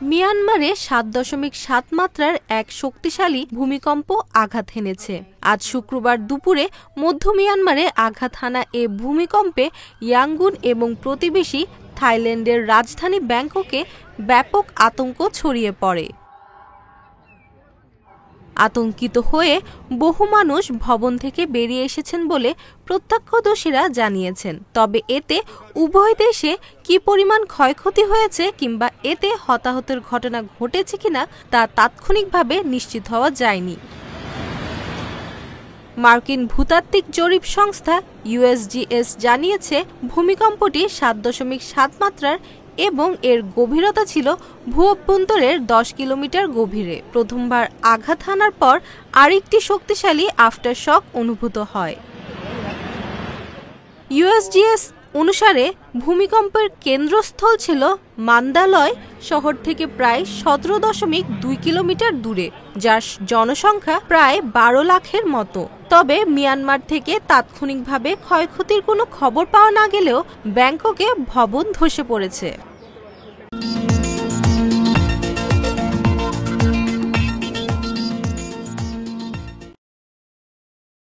মিয়ানমারে ৭.৭ মাত্রার এক শক্তিশালী ভূমিকম্প আঘাত হেনেছে। আজ শুক্রবার দুপুরে মধ্য মিয়ানমারে আঘাত হানা এ ভূমিকম্পে ইয়াঙ্গুন এবং প্রতিবেশী থাইল্যান্ডের রাজধানী ব্যাংককে ব্যাপক আতঙ্ক ছড়িয়ে পড়ে। আতঙ্কিত হয়ে বহু মানুষ ভবন থেকে বেরিয়ে এসেছেন বলে প্রত্যক্ষদর্শীরা জানিয়েছেন। তবে এতে উভয় দেশে কী পরিমাণ ক্ষয়ক্ষতি হয়েছে কিংবা এতে হতাহতের ঘটনা ঘটেছে কিনা তা তাৎক্ষণিকভাবে নিশ্চিত হওয়া যায়নি। মার্কিন ভূতাত্ত্বিক জরিপ সংস্থা USGS জানিয়েছে, ভূমিকম্পটি ৭.৭ মাত্রার এবং এর গভীরতা ছিল ভূঅভ্যন্তরের ১০ কিলোমিটার গভীরে। প্রথমবার আঘাত হানার পর আরেকটি শক্তিশালী আফটারশক অনুভূত হয়। USGS অনুসারে ভূমিকম্পের কেন্দ্রস্থল ছিল মান্দালয় শহর থেকে প্রায় ১৭.২ কিলোমিটার দূরে, যার জনসংখ্যা প্রায় ১২ লাখের মতো। তবে মিয়ানমার থেকে তাৎক্ষণিকভাবে ক্ষয়ক্ষতির কোনো খবর পাওয়া না গেলেও ব্যাংককে ভবন ধসে পড়েছে।